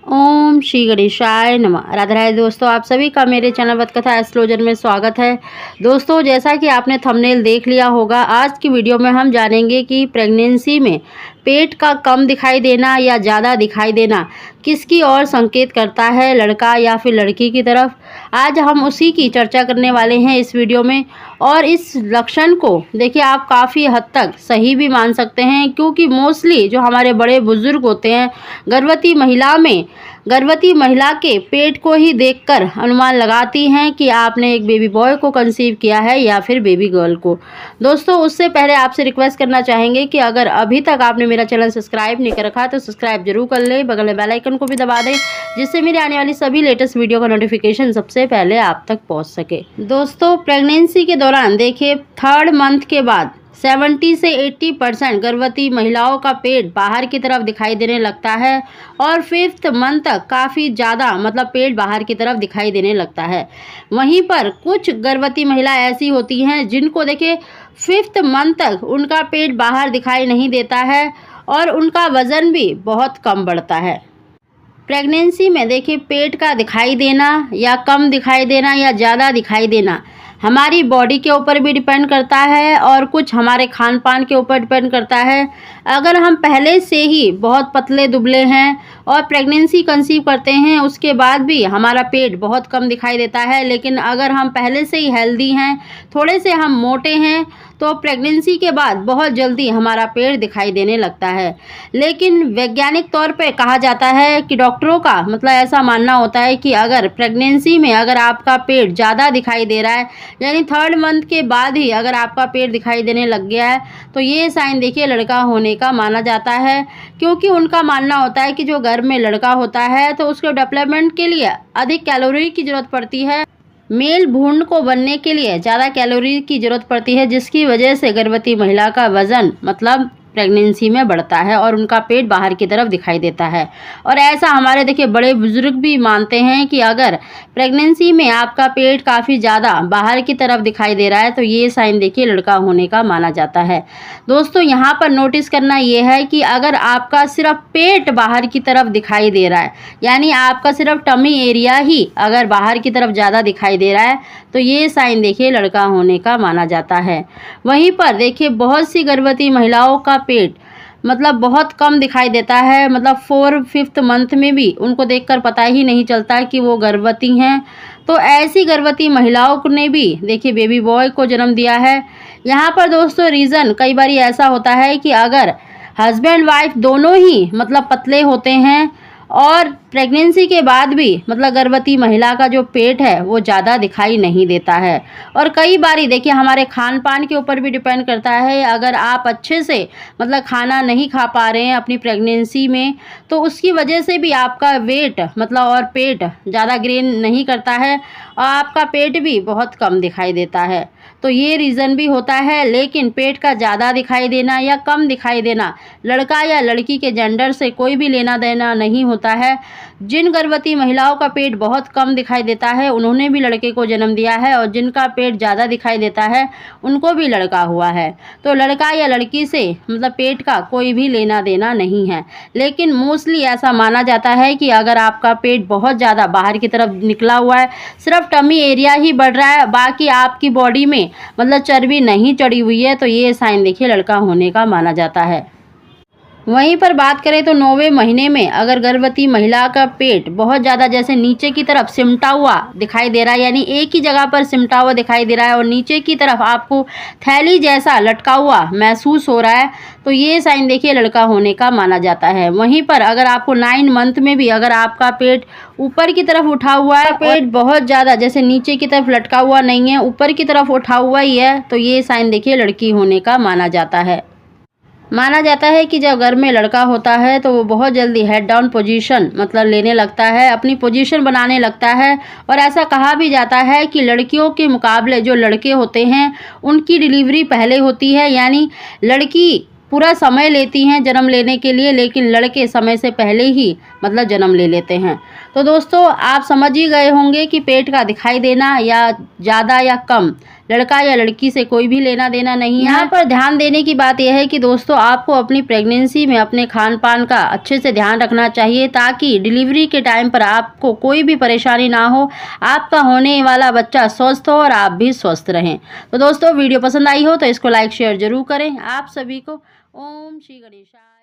ओम श्री गणेशाय नमः। राधे राधे दोस्तों, आप सभी का मेरे चैनल वत कथा एस्ट्रोलॉजर में स्वागत है। दोस्तों, जैसा कि आपने थंबनेल देख लिया होगा, आज की वीडियो में हम जानेंगे कि प्रेगनेंसी में पेट का कम दिखाई देना या ज़्यादा दिखाई देना किसकी ओर संकेत करता है, लड़का या फिर लड़की की तरफ। आज हम उसी की चर्चा करने वाले हैं इस वीडियो में। और इस लक्षण को देखिए, आप काफ़ी हद तक सही भी मान सकते हैं, क्योंकि मोस्टली जो हमारे बड़े बुजुर्ग होते हैं, गर्भवती महिला के पेट को ही देखकर अनुमान लगाती हैं कि आपने एक बेबी बॉय को कंसीव किया है या फिर बेबी गर्ल को। दोस्तों, उससे पहले आपसे रिक्वेस्ट करना चाहेंगे कि अगर अभी तक आपने मेरा चैनल सब्सक्राइब नहीं कर रखा तो सब्सक्राइब जरूर कर ले, बगल में बेल आइकन को भी दबा दें, जिससे मेरे आने वाली सभी लेटेस्ट वीडियो का नोटिफिकेशन सबसे पहले आप तक पहुंच सके। दोस्तों, प्रेगनेंसी के दौरान देखिए, 3rd मंथ के बाद 70 से 80% गर्भवती महिलाओं का पेट बाहर की तरफ दिखाई देने लगता है और 5th मंथ तक काफ़ी ज़्यादा पेट बाहर की तरफ दिखाई देने लगता है। वहीं पर कुछ गर्भवती महिला ऐसी होती हैं जिनको देखिए 5th मंथ तक उनका पेट बाहर दिखाई नहीं देता है और उनका वज़न भी बहुत कम बढ़ता है। प्रेगनेंसी में देखिए, पेट का दिखाई देना या कम दिखाई देना या ज़्यादा दिखाई देना हमारी बॉडी के ऊपर भी डिपेंड करता है और कुछ हमारे खान पान के ऊपर डिपेंड करता है। अगर हम पहले से ही बहुत पतले दुबले हैं और प्रेगनेंसी कंसीव करते हैं, उसके बाद भी हमारा पेट बहुत कम दिखाई देता है, लेकिन अगर हम पहले से ही हेल्दी हैं, थोड़े से हम मोटे हैं, तो प्रेगनेंसी के बाद बहुत जल्दी हमारा पेट दिखाई देने लगता है। लेकिन वैज्ञानिक तौर पे कहा जाता है कि डॉक्टरों का ऐसा मानना होता है कि अगर प्रेगनेंसी में अगर आपका पेट ज़्यादा दिखाई दे रहा है, यानी 3rd मंथ के बाद ही अगर आपका पेट दिखाई देने लग गया है, तो ये साइन देखिए लड़का होने का माना जाता है। क्योंकि उनका मानना होता है कि जो गर्भ में लड़का होता है तो उसके डेवलपमेंट के लिए अधिक कैलोरी की ज़रूरत पड़ती है। मेल भ्रूण को बनने के लिए ज़्यादा कैलोरी की ज़रूरत पड़ती है, जिसकी वजह से गर्भवती महिला का वज़न प्रेगनेंसी में बढ़ता है और उनका पेट बाहर की तरफ दिखाई देता है। और ऐसा हमारे देखिए बड़े बुजुर्ग भी मानते हैं कि अगर प्रेगनेंसी में आपका पेट काफ़ी ज़्यादा बाहर की तरफ दिखाई दे रहा है तो ये साइन देखिए लड़का होने का माना जाता है। दोस्तों, यहाँ पर नोटिस करना ये है कि अगर आपका सिर्फ पेट बाहर की तरफ दिखाई दे रहा है, यानी आपका सिर्फ टमी एरिया ही अगर बाहर की तरफ ज़्यादा दिखाई दे रहा है, तो ये साइन देखिए लड़का होने का माना जाता है। वहीं पर देखिए, बहुत सी गर्भवती महिलाओं का पेट बहुत कम दिखाई देता है, 4th-5th मंथ में भी उनको देखकर पता ही नहीं चलता कि वो गर्भवती हैं। तो ऐसी गर्भवती महिलाओं ने भी देखिए बेबी बॉय को जन्म दिया है। यहाँ पर दोस्तों रीज़न कई बार ऐसा होता है कि अगर हस्बैंड वाइफ दोनों ही पतले होते हैं और प्रेगनेंसी के बाद भी गर्भवती महिला का जो पेट है वो ज़्यादा दिखाई नहीं देता है। और कई बारी देखिए हमारे खान पान के ऊपर भी डिपेंड करता है। अगर आप अच्छे से खाना नहीं खा पा रहे हैं अपनी प्रेगनेंसी में, तो उसकी वजह से भी आपका वेट और पेट ज़्यादा गेन नहीं करता है और आपका पेट भी बहुत कम दिखाई देता है। तो ये रीज़न भी होता है। लेकिन पेट का ज़्यादा दिखाई देना या कम दिखाई देना लड़का या लड़की के जेंडर से कोई भी लेना देना नहीं होता है। जिन गर्भवती महिलाओं का पेट बहुत कम दिखाई देता है उन्होंने भी लड़के को जन्म दिया है, और जिनका पेट ज़्यादा दिखाई देता है उनको भी लड़का हुआ है। तो लड़का या लड़की से पेट का कोई भी लेना देना नहीं है। लेकिन मोस्टली ऐसा माना जाता है कि अगर आपका पेट बहुत ज़्यादा बाहर की तरफ निकला हुआ है, सिर्फ टमी एरिया ही बढ़ रहा है, बाकी आपकी बॉडी में चर्बी नहीं चढ़ी हुई है, तो ये साइन देखिए लड़का होने का माना जाता है। वहीं पर बात करें तो 9वें महीने में अगर गर्भवती महिला का पेट बहुत ज़्यादा जैसे नीचे की तरफ सिमटा हुआ दिखाई दे रहा है, यानी एक ही जगह पर सिमटा हुआ दिखाई दे रहा है और नीचे की तरफ आपको थैली जैसा लटका हुआ महसूस हो रहा है, तो ये साइन देखिए लड़का होने का माना जाता है। वहीं पर अगर आपको 9 मंथ में भी अगर आपका पेट ऊपर की तरफ उठा हुआ है, पेट बहुत ज़्यादा जैसे नीचे की तरफ लटका हुआ नहीं है, ऊपर की तरफ उठा हुआ ही है, तो ये साइन देखिए लड़की होने का माना जाता है। माना जाता है कि जब गर्भ में लड़का होता है तो वो बहुत जल्दी हेड डाउन पोजीशन लेने लगता है, अपनी पोजीशन बनाने लगता है। और ऐसा कहा भी जाता है कि लड़कियों के मुकाबले जो लड़के होते हैं उनकी डिलीवरी पहले होती है, यानी लड़की पूरा समय लेती हैं जन्म लेने के लिए, लेकिन लड़के समय से पहले ही जन्म ले लेते हैं। तो दोस्तों, आप समझ ही गए होंगे कि पेट का दिखाई देना या ज़्यादा या कम लड़का या लड़की से कोई भी लेना देना नहीं है। यहाँ पर ध्यान देने की बात यह है कि दोस्तों आपको अपनी प्रेगनेंसी में अपने खान पान का अच्छे से ध्यान रखना चाहिए, ताकि डिलीवरी के टाइम पर आपको कोई भी परेशानी ना हो, आपका होने वाला बच्चा स्वस्थ हो और आप भी स्वस्थ रहें। तो दोस्तों वीडियो पसंद आई हो तो इसको लाइक शेयर जरूर करें। आप सभी को ओम श्री गणेशाय।